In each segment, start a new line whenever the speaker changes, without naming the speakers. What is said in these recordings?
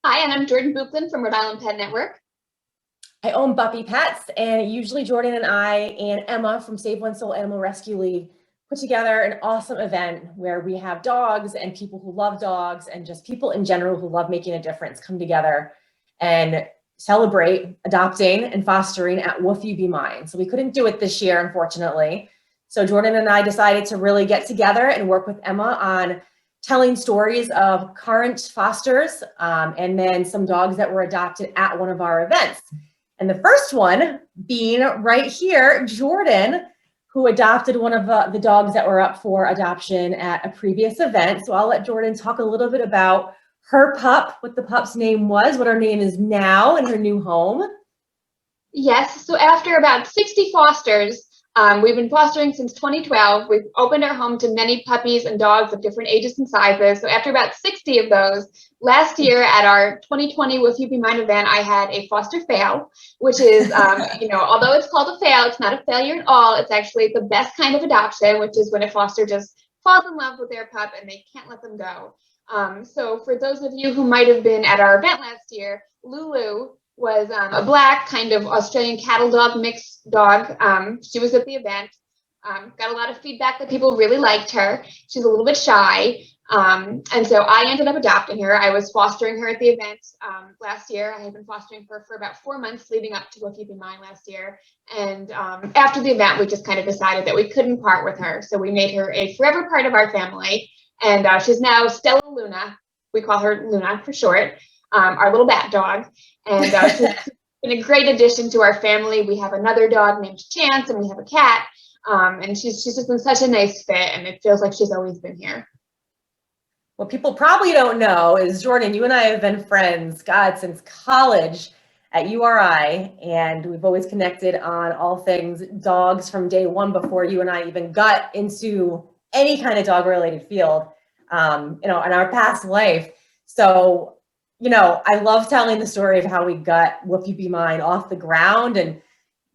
Hi, and I'm Jordan Bucklin from Rhode Island Pet Network.
I own BUPPY Pets, and usually Jordan and I and Emma from Save One Soul Animal Rescue League put together an awesome event where we have dogs and people who love dogs and just people in general who love making a difference come together and celebrate adopting and fostering at Woof You Be Mine. So we couldn't do it this year, unfortunately. So Jordan and I decided to really get together and work with Emma on telling stories of current fosters and then some dogs that were adopted at one of our events. And the first one being right here, Jordan, who adopted one of the dogs that were up for adoption at a previous event. So I'll let Jordan talk a little bit about her pup, what the pup's name was, what her name is now, and her new home.
Yes, so after about 60 fosters, we've been fostering since 2012. We've opened our home to many puppies and dogs of different ages and sizes. So after about 60 of those, last year at our 2020 Woof You Be Mine event, I had a foster fail, which is, although it's called a fail, it's not a failure at all. It's actually the best kind of adoption, which is when a foster just falls in love with their pup and they can't let them go. So for those of you who might have been at our event last year, Lulu was a black kind of Australian cattle dog mixed dog. She was at the event. Got a lot of feedback that people really liked her. She's a little bit shy. And so I ended up adopting her. I was fostering her at the event last year. I had been fostering her for about 4 months leading up to Woof You Be Mine last year. And after the event, we just kind of decided that we couldn't part with her. So we made her a forever part of our family. And she's now Stella Luna. We call her Luna for short, our little bat dog. And she's been a great addition to our family. We have another dog named Chance, and we have a cat. And she's just been such a nice fit, and it feels like she's always been here.
What people probably don't know is, Jordan, you and I have been friends, God, since college at URI, and we've always connected on all things dogs from day one before you and I even got into any kind of dog-related field, in our past life. So, I love telling the story of how we got Woof You Be Mine off the ground. And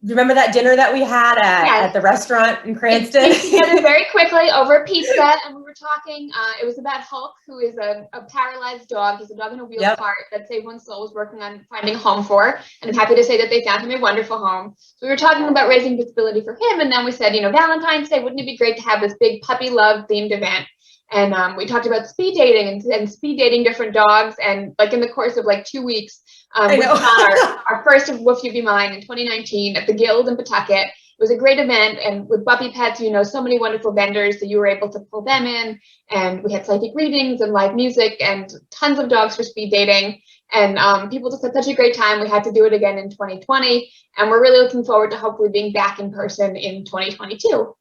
you remember that dinner that we had at the restaurant in Cranston?
It came together very quickly over pizza, and we were talking. It was about Hulk, who is a paralyzed dog. He's a dog in a wheel cart that Save One Soul was working on finding a home for, and I'm happy to say that they found him a wonderful home. So we were talking about raising visibility for him, and then we said, Valentine's Day, wouldn't it be great to have this big puppy love themed event? And we talked about speed dating and speed dating different dogs. And like in the course of like 2 weeks, we put on our first of Woof You Be Mine in 2019 at the Guild in Pawtucket. It was a great event. And with Buppy Pets, so many wonderful vendors that you were able to pull them in. And we had psychic readings and live music and tons of dogs for speed dating. And people just had such a great time. We had to do it again in 2020. And we're really looking forward to hopefully being back in person in 2022.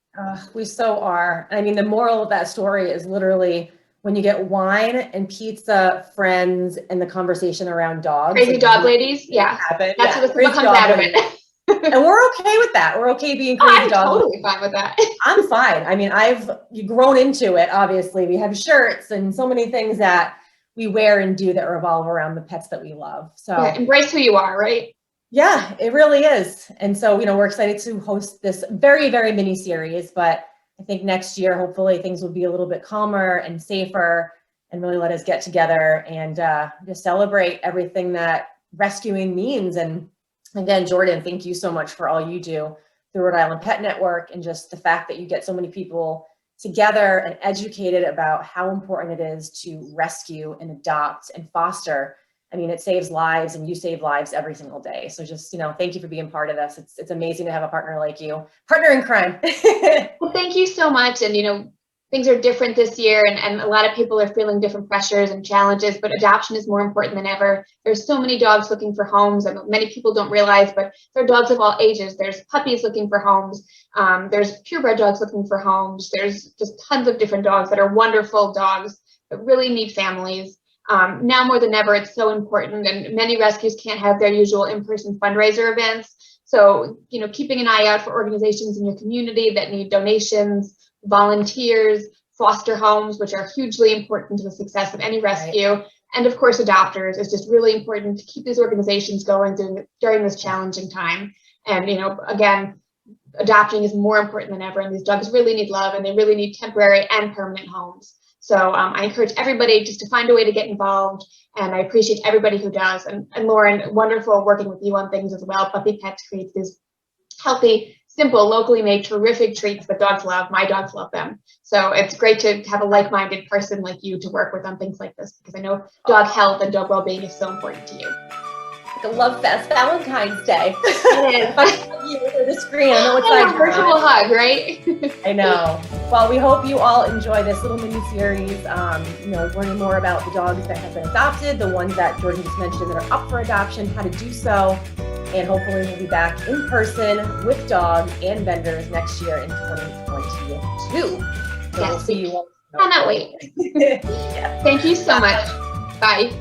We so are. I mean, the moral of that story is literally when you get wine and pizza, friends, and the conversation around dogs.
Crazy dog ladies. Yeah. That's what comes out of it.
And we're okay with that. We're okay being crazy dog ladies.
I'm totally fine with that.
I'm fine. I mean, I've grown into it, obviously. We have shirts and so many things that we wear and do that revolve around the pets that we love. So
embrace who you are, right?
Yeah, it really is. And so, we're excited to host this very, very mini series, but I think next year, hopefully things will be a little bit calmer and safer and really let us get together and just celebrate everything that rescuing means. And again, Jordan, thank you so much for all you do through Rhode Island Pet Network and just the fact that you get so many people together and educated about how important it is to rescue and adopt and foster. I mean, it saves lives and you save lives every single day. So just, thank you for being part of this. It's amazing to have a partner like you, partner in crime.
Well, thank you so much. And, things are different this year and a lot of people are feeling different pressures and challenges, but adoption is more important than ever. There's so many dogs looking for homes. And many people don't realize, but there are dogs of all ages. There's puppies looking for homes. There's purebred dogs looking for homes. There's just tons of different dogs that are wonderful dogs that really need families. Now more than ever, it's so important, and many rescues can't have their usual in-person fundraiser events. So, keeping an eye out for organizations in your community that need donations, volunteers, foster homes, which are hugely important to the success of any rescue, right. And of course, adopters is just really important to keep these organizations going during this challenging time. And, again, adopting is more important than ever, and these dogs really need love, and they really need temporary and permanent homes. So I encourage everybody just to find a way to get involved. And I appreciate everybody who does. And Lauren, wonderful working with you on things as well. Puppy Pets creates these healthy, simple, locally made, terrific treats that dogs love. My dogs love them. So it's great to have a like-minded person like you to work with on things like this, because I know dog health and dog well-being is so important to you.
Like a love fest Valentine's Day.
It is.
You through the screen. I know what
And
side
a
you're
virtual
on.
hug, right?
I know. Well, we hope you all enjoy this little mini series. Learning more about the dogs that have been adopted, the ones that Jordan just mentioned that are up for adoption, how to do so, and hopefully we'll be back in person with dogs and vendors next year in 2022. So
Yes.
we'll see you all.
Cannot wait.
Yeah.
Thank you so much. Bye.